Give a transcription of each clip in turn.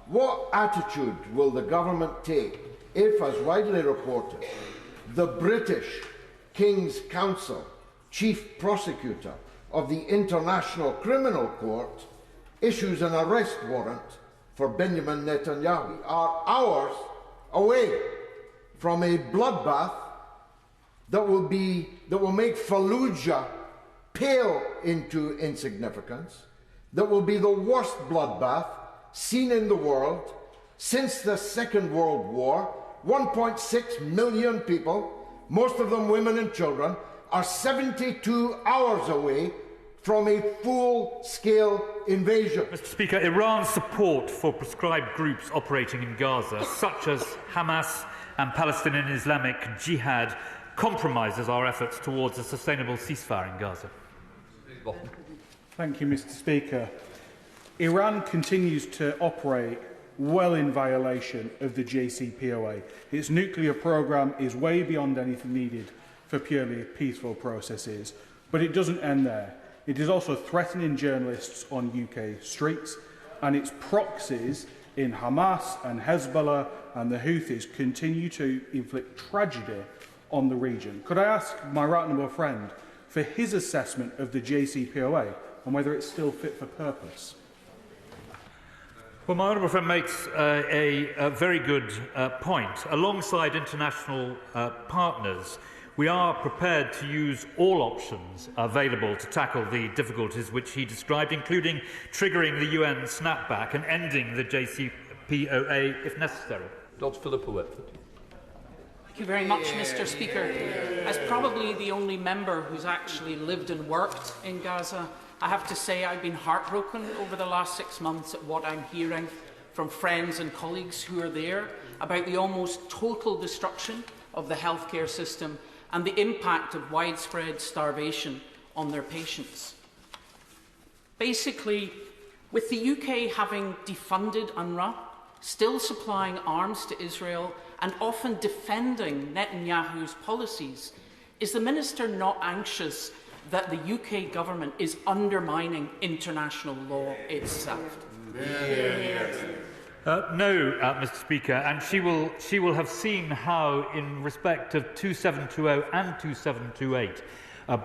What attitude will the government take if, as widely reported, the British King's Counsel, Chief Prosecutor of the International Criminal Court, issues an arrest warrant for Benjamin Netanyahu? We are hours away from a bloodbath that will make Fallujah pale into insignificance, that will be the worst bloodbath seen in the world since the Second World War. 1.6 million people, most of them women and children, are 72 hours away from a full-scale invasion. Mr. Speaker, Iran's support for prescribed groups operating in Gaza, such as Hamas and Palestinian Islamic Jihad, compromises our efforts towards a sustainable ceasefire in Gaza. Thank you, Mr. Speaker. Iran continues to operate well in violation of the JCPOA. Its nuclear programme is way beyond anything needed for purely peaceful processes. But it doesn't end there. It is also threatening journalists on UK streets, and its proxies in Hamas and Hezbollah and the Houthis continue to inflict tragedy on the region. Could I ask my right honourable friend for his assessment of the JCPOA and whether it's still fit for purpose? Well, my honourable friend makes a very good point. Alongside international partners, we are prepared to use all options available to tackle the difficulties which he described, including triggering the UN snapback and ending the JCPOA if necessary. Dr. Philippa Whitford. Thank you very much, Mr. Speaker. As probably the only member who's actually lived and worked in Gaza, I have to say I've been heartbroken over the last 6 months at what I'm hearing from friends and colleagues who are there about the almost total destruction of the healthcare system and the impact of widespread starvation on their patients. Basically, with the UK having defunded UNRWA, still supplying arms to Israel and often defending Netanyahu's policies, is the Minister not anxious that the UK government is undermining international law itself? No, Mr. Speaker, and she will have seen how, in respect of 2720 and 2728,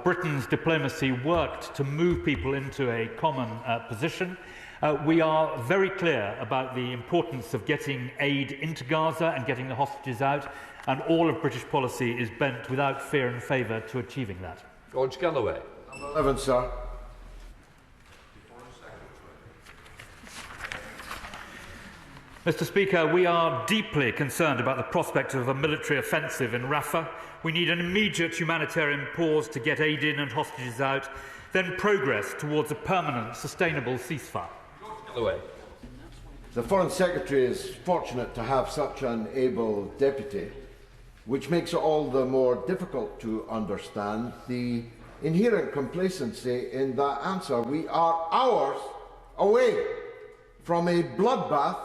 Britain's diplomacy worked to move people into a common position. We are very clear about the importance of getting aid into Gaza and getting the hostages out, and all of British policy is bent without fear and favour to achieving that. George Galloway. Number 11, sir. Mr. Speaker, we are deeply concerned about the prospect of a military offensive in Rafah. We need an immediate humanitarian pause to get aid in and hostages out, then progress towards a permanent, sustainable ceasefire. The Foreign Secretary is fortunate to have such an able deputy, which makes it all the more difficult to understand the inherent complacency in that answer. We are hours away from a bloodbath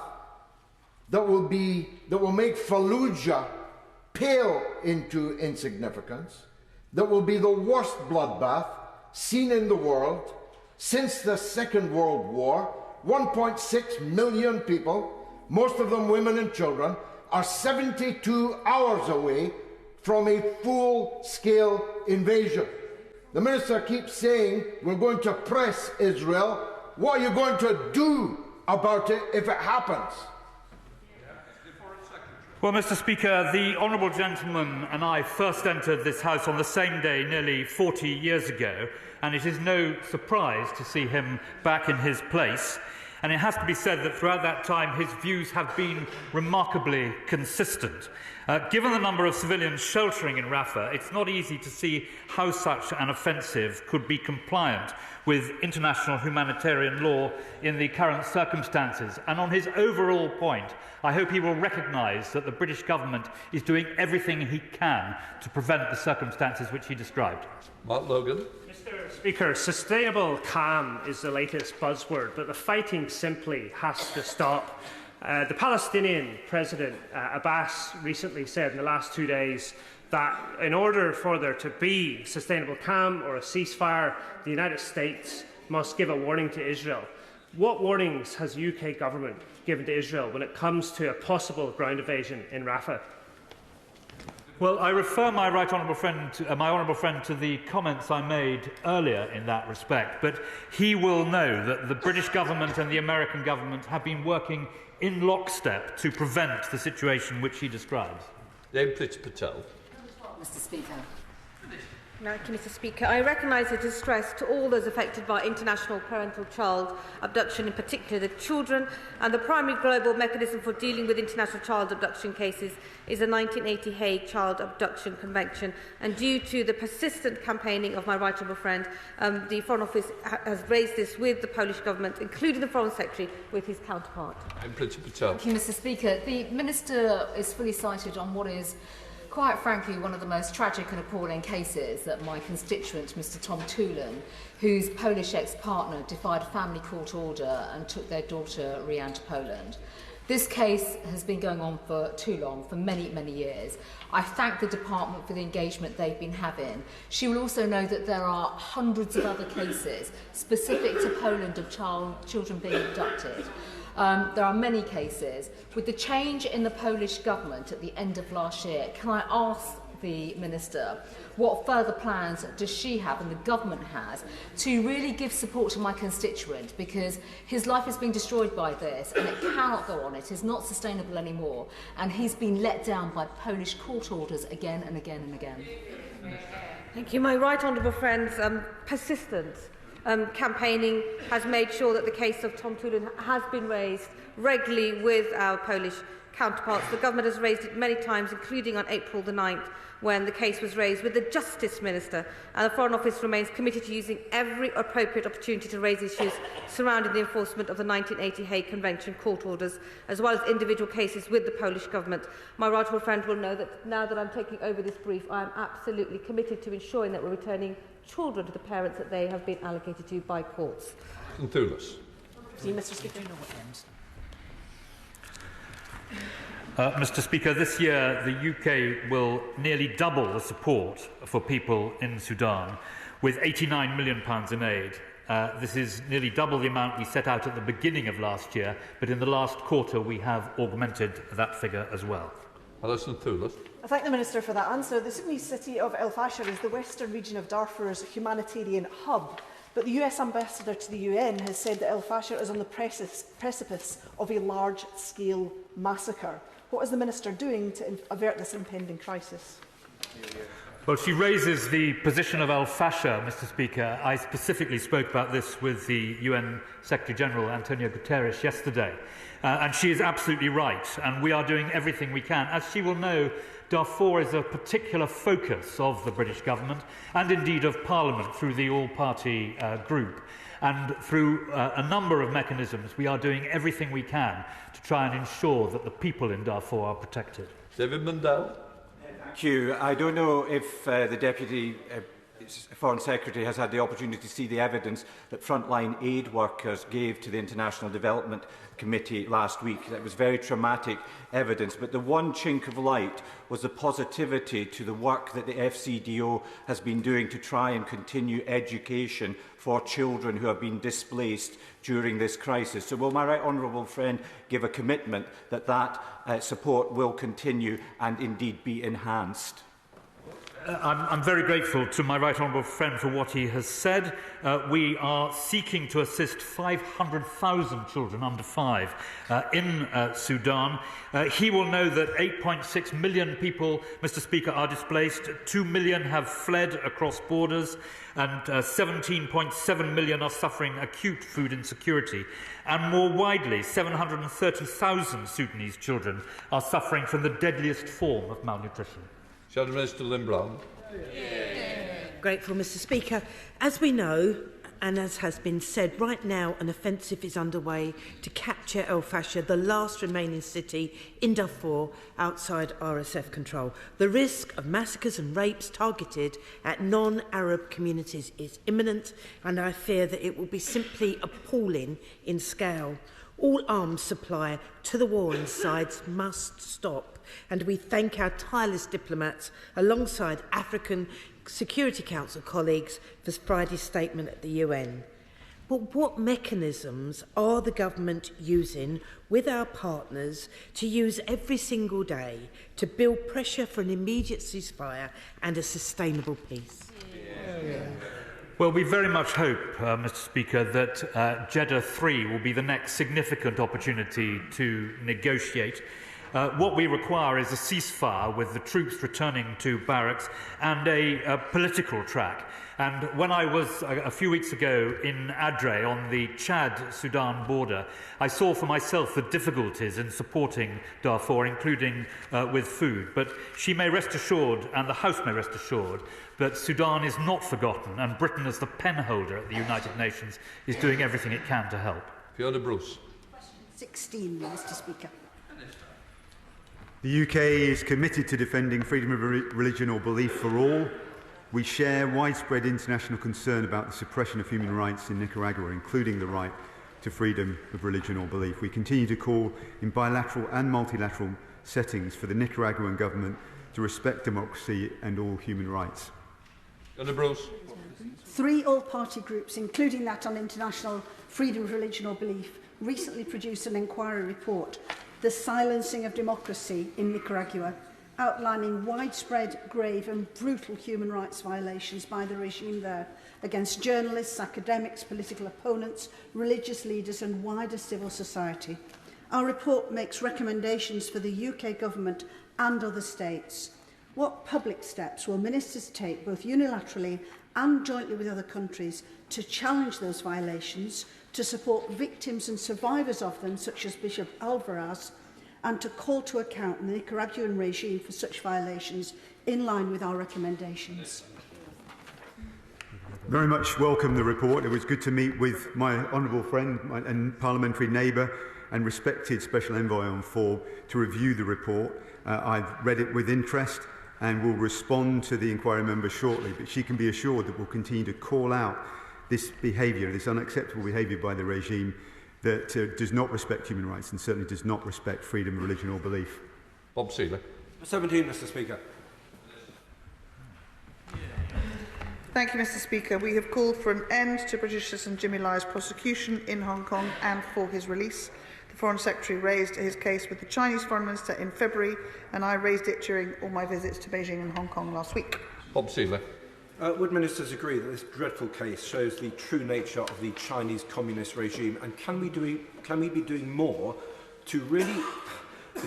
that will make Fallujah pale into insignificance, that will be the worst bloodbath seen in the world since the Second World War. 1.6 million people, most of them women and children, are 72 hours away from a full-scale invasion. The Minister keeps saying we're going to press Israel. What are you going to do about it if it happens? Well, Mr. Speaker, the honourable gentleman and I first entered this House on the same day nearly 40 years ago, and it is no surprise to see him back in his place. And it has to be said that throughout that time his views have been remarkably consistent. Given the number of civilians sheltering in Rafah, it's not easy to see how such an offensive could be compliant with international humanitarian law in the current circumstances. And on his overall point, I hope he will recognise that the British government is doing everything he can to prevent the circumstances which he described. Mark Logan. Mr. Speaker, sustainable calm is the latest buzzword, but the fighting simply has to stop. The Palestinian President Abbas recently said in the last 2 days that in order for there to be sustainable calm or a ceasefire, the United States must give a warning to Israel. What warnings has the UK government given to Israel when it comes to a possible ground invasion in Rafah? Well, I refer my honourable friend to the comments I made earlier in that respect, but he will know that the British government and the American government have been working in lockstep to prevent the situation which he describes. MP Patel. Mr. Speaker. Thank you, Mr. Speaker. I recognise the distress to all those affected by international parental child abduction, in particular the children, and the primary global mechanism for dealing with international child abduction cases is the 1980 Hague Child Abduction Convention. And due to the persistent campaigning of my right honourable friend, the Foreign Office has raised this with the Polish government, including the Foreign Secretary, with his counterpart. MP Patel. Thank you, Mr. Speaker. The Minister is fully cited on what is, quite frankly, one of the most tragic and appalling cases that my constituent, Mr. Tom Tulin, whose Polish ex-partner defied a family court order and took their daughter Rianne to Poland. This case has been going on for too long, for many, many years. I thank the department for the engagement they've been having. She will also know that there are hundreds of other cases specific to Poland of children being abducted. There are many cases. With the change in the Polish government at the end of last year, can I ask the Minister what further plans does she have and the government has to really give support to my constituent, because his life has been destroyed by this and it cannot go on. It is not sustainable anymore, and he's been let down by Polish court orders again and again and again. Thank you. My right honourable friend's persistent campaigning has made sure that the case of Tom Tulin has been raised regularly with our Polish counterparts. The government has raised it many times, including on April the 9th, when the case was raised with the Justice Minister, and the Foreign Office remains committed to using every appropriate opportunity to raise issues surrounding the enforcement of the 1980 Hague Convention court orders, as well as individual cases with the Polish government. My right honourable friend will know that now that I'm taking over this brief, I am absolutely committed to ensuring that we're returning children to the parents that they have been allocated to by courts. Thulis. Mr. Speaker. Mr. Speaker, this year the UK will nearly double the support for people in Sudan, with £89 million in aid. This is nearly double the amount we set out at the beginning of last year, but in the last quarter we have augmented that figure as well. Alison Thulis. I thank the Minister for that answer. The Sudanese city of El Fasher is the western region of Darfur's humanitarian hub, but the US ambassador to the UN has said that El Fasher is on the precipice of a large-scale massacre. What is the Minister doing to avert this impending crisis? Well, she raises the position of El Fasher, Mr. Speaker. I specifically spoke about this with the UN Secretary-General, Antonio Guterres, yesterday. And she is absolutely right, and we are doing everything we can. As she will know, Darfur is a particular focus of the British government, and indeed of Parliament through the all-party group. And through a number of mechanisms, we are doing everything we can to try and ensure that the people in Darfur are protected. David Mundell. Thank you. I don't know if the Deputy Foreign Secretary has had the opportunity to see the evidence that frontline aid workers gave to the International Development Committee last week. That was very traumatic evidence, but the one chink of light was the positivity to the work that the FCDO has been doing to try and continue education for children who have been displaced during this crisis. So will my right honourable friend give a commitment that that support will continue and indeed be enhanced? I'm very grateful to my right honourable friend for what he has said. We are seeking to assist 500,000 children under 5 in Sudan. He will know that 8.6 million people, Mr. Speaker, are displaced. 2 million have fled across borders, and 17.7 million are suffering acute food insecurity. And more widely, 730,000 Sudanese children are suffering from the deadliest form of malnutrition. Shadow Minister Lynn Brown. Grateful, Mr. Speaker. As we know, and as has been said, right now an offensive is underway to capture El Fasher, the last remaining city in Darfur outside RSF control. The risk of massacres and rapes targeted at non-Arab communities is imminent, and I fear that it will be simply appalling in scale. All arms supply to the warring sides must stop, and we thank our tireless diplomats alongside African Security Council colleagues for Friday's statement at the UN. But what mechanisms are the government using with our partners to use every single day to build pressure for an immediate ceasefire and a sustainable peace? Well, we very much hope, Mr. Speaker, that Jeddah 3 will be the next significant opportunity to negotiate. What we require is a ceasefire with the troops returning to barracks and a political track. And when I was a few weeks ago in Adre on the Chad-Sudan border, I saw for myself the difficulties in supporting Darfur, including with food. But she may rest assured, and the House may rest assured, that Sudan is not forgotten, and Britain, as the penholder at the United Nations, is doing everything it can to help. Fiona Bruce. Question 16, Mr. Speaker. The UK is committed to defending freedom of religion or belief for all. We share widespread international concern about the suppression of human rights in Nicaragua, including the right to freedom of religion or belief. We continue to call in bilateral and multilateral settings for the Nicaraguan government to respect democracy and all human rights. Fiona Bruce. 3 all-party groups, including that on international freedom of religion or belief, recently produced an inquiry report, The Silencing of Democracy in Nicaragua, outlining widespread, grave and brutal human rights violations by the regime there against journalists, academics, political opponents, religious leaders and wider civil society. Our report makes recommendations for the UK government and other states. What public steps will ministers take, both unilaterally and jointly with other countries, to challenge those violations, to support victims and survivors of them, such as Bishop Alvarez, and to call to account the Nicaraguan regime for such violations in line with our recommendations? Very much welcome the report. It was good to meet with my honourable friend and parliamentary neighbour and respected Special Envoy on 4 to review the report. I've read it with interest and will respond to the inquiry member shortly, but she can be assured that we'll continue to call out this behaviour, this unacceptable behaviour by the regime that does not respect human rights and certainly does not respect freedom of religion or belief. Bob Seeley. 17, Mr. Speaker. Thank you, Mr. Speaker. We have called for an end to British citizen Jimmy Lai's prosecution in Hong Kong and for his release. The Foreign Secretary raised his case with the Chinese Foreign Minister in February, and I raised it during all my visits to Beijing and Hong Kong last week. Bob Seeley. Would ministers agree that this dreadful case shows the true nature of the Chinese communist regime, and can we be doing more to really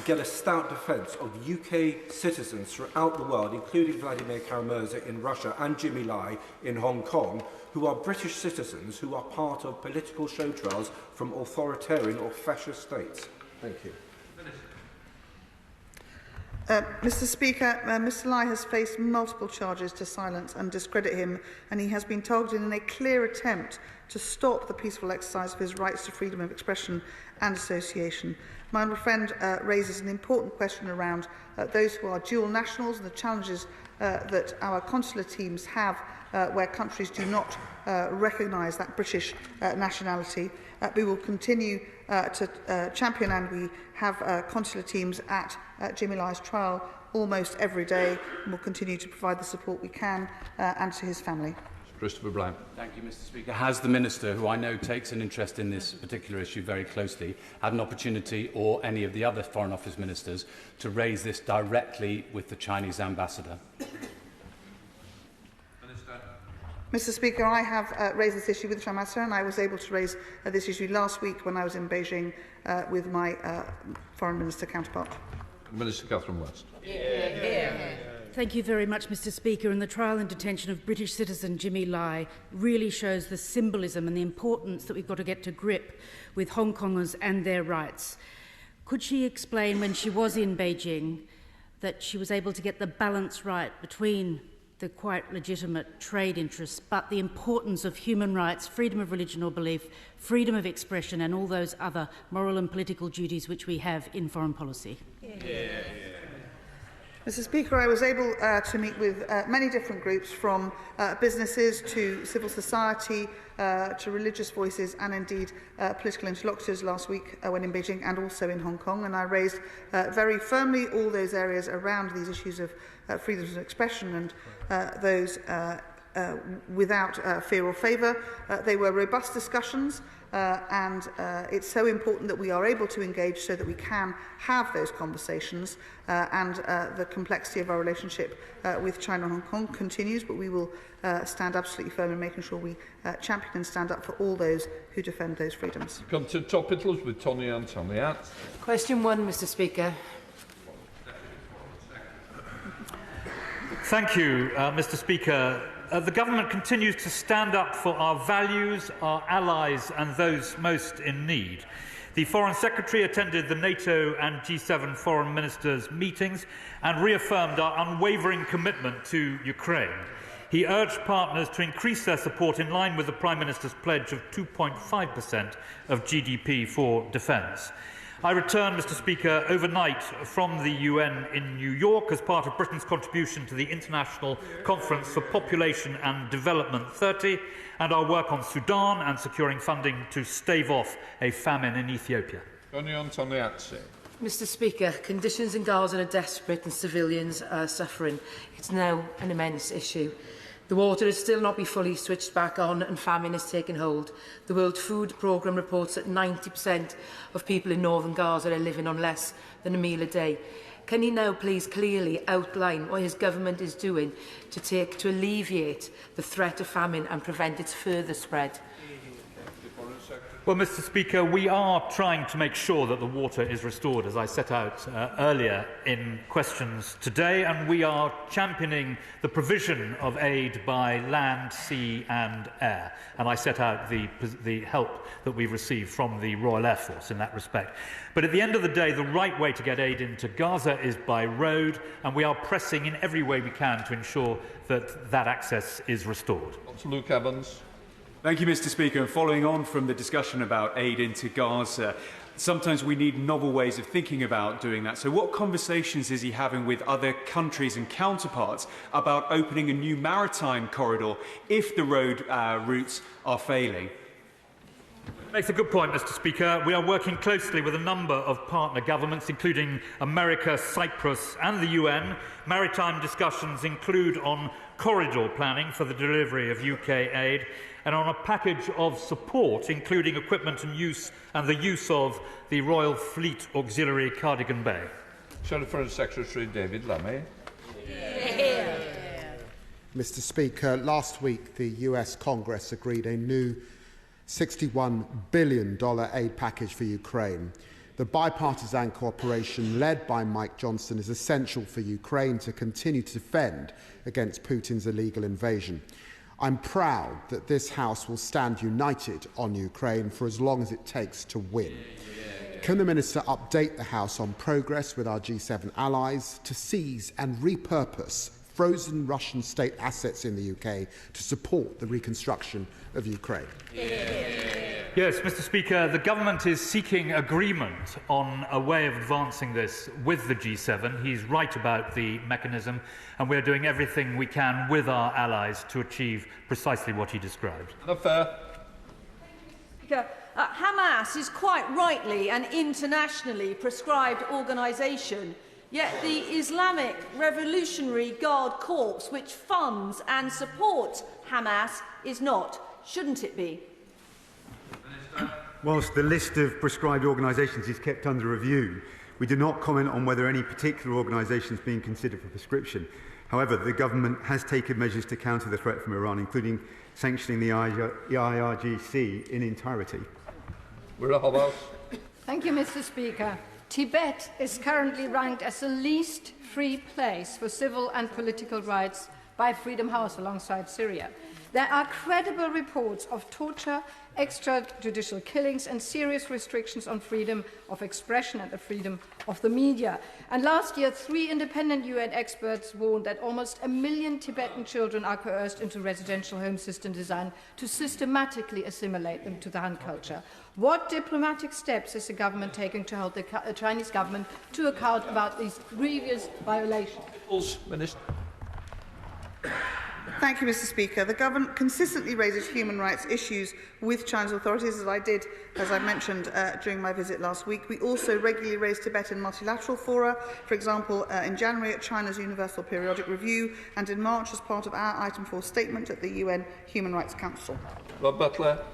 get a stout defence of UK citizens throughout the world, including Vladimir Kara-Murza in Russia and Jimmy Lai in Hong Kong, who are British citizens who are part of political show trials from authoritarian or fascist states? Thank you. Mr. Speaker, Mr. Lai has faced multiple charges to silence and discredit him, and he has been targeted in a clear attempt to stop the peaceful exercise of his rights to freedom of expression and association. My honourable friend raises an important question around those who are dual nationals and the challenges that our consular teams have where countries do not recognise that British nationality. We will continue to champion, and we have consular teams at Jimmy Lai's trial almost every day, and will continue to provide the support we can and to his family. Christopher Brown. Thank you, Mr. Speaker. Has the Minister, who I know takes an interest in this particular issue very closely, had an opportunity, or any of the other Foreign Office ministers, to raise this directly with the Chinese ambassador? Mr. Speaker, I have raised this issue with the ambassador, and I was able to raise this issue last week when I was in Beijing with my Foreign Minister counterpart. Minister Catherine West. Thank you very much, Mr. Speaker. And the trial and detention of British citizen Jimmy Lai really shows the symbolism and the importance that we've got to get to grip with Hong Kongers and their rights. Could she explain, when she was in Beijing, that she was able to get the balance right between the quite legitimate trade interests, but the importance of human rights, freedom of religion or belief, freedom of expression, and all those other moral and political duties which we have in foreign policy? Mr. Speaker, I was able to meet with many different groups, from businesses to civil society to religious voices and indeed political interlocutors last week when in Beijing and also in Hong Kong, and I raised very firmly all those areas around these issues of freedom of expression and those without fear or favour. They were robust discussions, and it's so important that we are able to engage so that we can have those conversations, and the complexity of our relationship with China and Hong Kong continues, but we will stand absolutely firm in making sure we champion and stand up for all those who defend those freedoms. Come to Topicals with Tony Antoniat. Question 1, Mr Speaker. Thank you, Mr Speaker. The government continues to stand up for our values, our allies and those most in need. The Foreign Secretary attended the NATO and G7 foreign ministers' meetings and reaffirmed our unwavering commitment to Ukraine. He urged partners to increase their support in line with the Prime Minister's pledge of 2.5% of GDP for defence. I returned, Mr Speaker, overnight from the UN in New York as part of Britain's contribution to the International Conference for Population and Development 30 and our work on Sudan and securing funding to stave off a famine in Ethiopia. Mr Speaker, conditions in Gaza are desperate and civilians are suffering. It's now an immense issue. The water has still not been fully switched back on and famine has taken hold. The World Food Programme reports that 90% of people in northern Gaza are living on less than a meal a day. Can he now please clearly outline what his government is doing to alleviate the threat of famine and prevent its further spread? Well, Mr Speaker, we are trying to make sure that the water is restored, as I set out earlier in questions today, and we are championing the provision of aid by land, sea and air. And I set out the help that we've received from the Royal Air Force in that respect. But at the end of the day, the right way to get aid into Gaza is by road, and we are pressing in every way we can to ensure that that access is restored. Luke Evans. Thank you, Mr Speaker. And following on from the discussion about aid into Gaza, sometimes we need novel ways of thinking about doing that. So what conversations is he having with other countries and counterparts about opening a new maritime corridor if the road routes are failing? Makes a good point, Mr Speaker. We are working closely with a number of partner governments, including America, Cyprus and the UN. Maritime discussions include on corridor planning for the delivery of UK aid and on a package of support, including equipment and the use of the Royal Fleet Auxiliary Cardigan Bay. Shadow Foreign Secretary David Lammy. Mr Speaker, last week the US Congress agreed a new $61 billion aid package for Ukraine. The bipartisan cooperation led by Mike Johnson is essential for Ukraine to continue to defend against Putin's illegal invasion. I'm proud that this House will stand united on Ukraine for as long as it takes to win. Can the Minister update the House on progress with our G7 allies to seize and repurpose frozen Russian state assets in the UK to support the reconstruction of Ukraine? Yes, Mr Speaker, the government is seeking agreement on a way of advancing this with the G7. He's right about the mechanism, and we're doing everything we can with our allies to achieve precisely what he described. Hamas is quite rightly an internationally prescribed organisation, yet the Islamic Revolutionary Guard Corps, which funds and supports Hamas, is not. Shouldn't it be? Whilst the list of prescribed organisations is kept under review, we do not comment on whether any particular organisation is being considered for prescription. However, the government has taken measures to counter the threat from Iran, including sanctioning the IRGC in entirety. Thank you, Mr Speaker. Tibet is currently ranked as the least free place for civil and political rights by Freedom House alongside Syria. There are credible reports of torture, extrajudicial killings and serious restrictions on freedom of expression and the freedom of the media. And last year, 3 independent UN experts warned that almost 1 million Tibetan children are coerced into residential home system design to systematically assimilate them to the Han culture. What diplomatic steps is the government taking to hold the Chinese government to account about these grievous violations? Thank Thank you, Mr. Speaker. The government consistently raises human rights issues with China's authorities, as I did, as I mentioned during my visit last week. We also regularly raise Tibetan multilateral fora, for example, in January at China's Universal Periodic Review and in March as part of our Item 4 statement at the UN Human Rights Council. Rob Butler.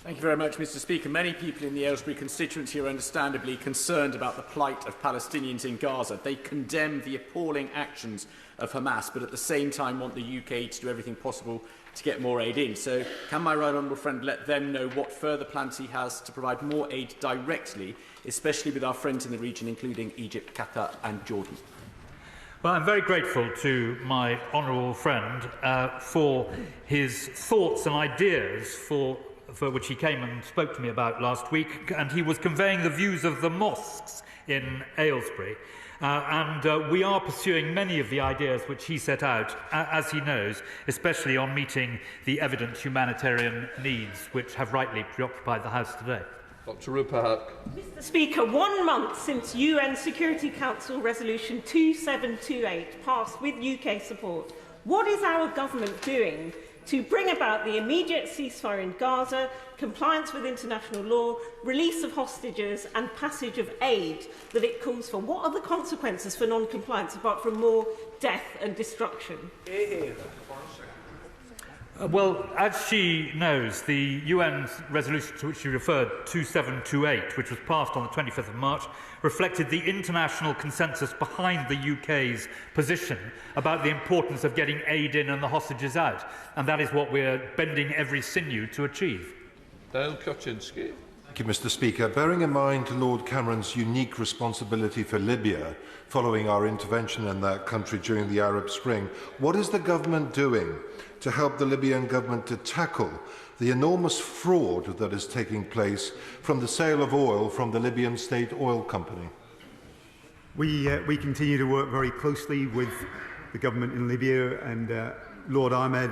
Thank you very much, Mr. Speaker. Many people in the Aylesbury constituency are understandably concerned about the plight of Palestinians in Gaza. They condemn the appalling actions of Hamas, but at the same time want the UK to do everything possible to get more aid in. So can my right honourable friend let them know what further plans he has to provide more aid directly, especially with our friends in the region, including Egypt, Qatar and Jordan? Well, I'm very grateful to my honourable friend for his thoughts and ideas for which he came and spoke to me about last week, and he was conveying the views of the mosques in Aylesbury. We are pursuing many of the ideas which he set out, as he knows, especially on meeting the evident humanitarian needs which have rightly preoccupied the House today. Dr. Ruperhart. Mr. Speaker, 1 month since UN Security Council Resolution 2728 passed with UK support, what is our government doing to bring about the immediate ceasefire in Gaza, compliance with international law, release of hostages and passage of aid that it calls for? What are the consequences for non-compliance apart from more death and destruction? Well, as she knows, the UN resolution to which she referred, 2728, which was passed on the 25th of March, reflected the international consensus behind the UK's position about the importance of getting aid in and the hostages out. And that is what we're bending every sinew to achieve. Dale Kaczynski. Thank you, Mr. Speaker. Bearing in mind Lord Cameron's unique responsibility for Libya following our intervention in that country during the Arab Spring, what is the government doing to help the Libyan government to tackle the enormous fraud that is taking place from the sale of oil from the Libyan State Oil Company? We continue to work very closely with the government in Libya, and Lord Ahmed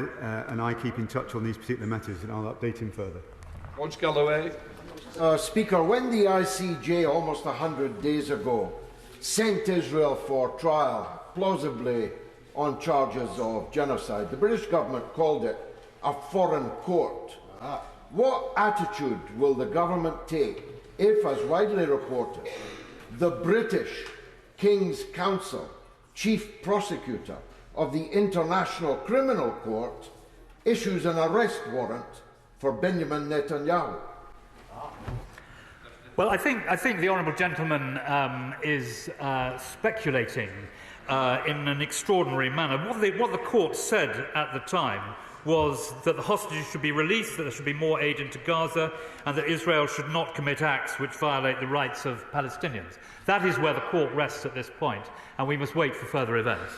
and I keep in touch on these particular matters, and I'll update him further. George Galloway. Speaker, when the ICJ almost 100 days ago sent Israel for trial, plausibly on charges of genocide, the British government called it a foreign court. What attitude will the government take if, as widely reported, the British King's Counsel, Chief Prosecutor of the International Criminal Court, issues an arrest warrant for Benjamin Netanyahu? Well, I think the honourable gentleman is speculating in an extraordinary manner. What the court said at the time was that the hostages should be released, that there should be more aid into Gaza, and that Israel should not commit acts which violate the rights of Palestinians. That is where the court rests at this point, and we must wait for further events.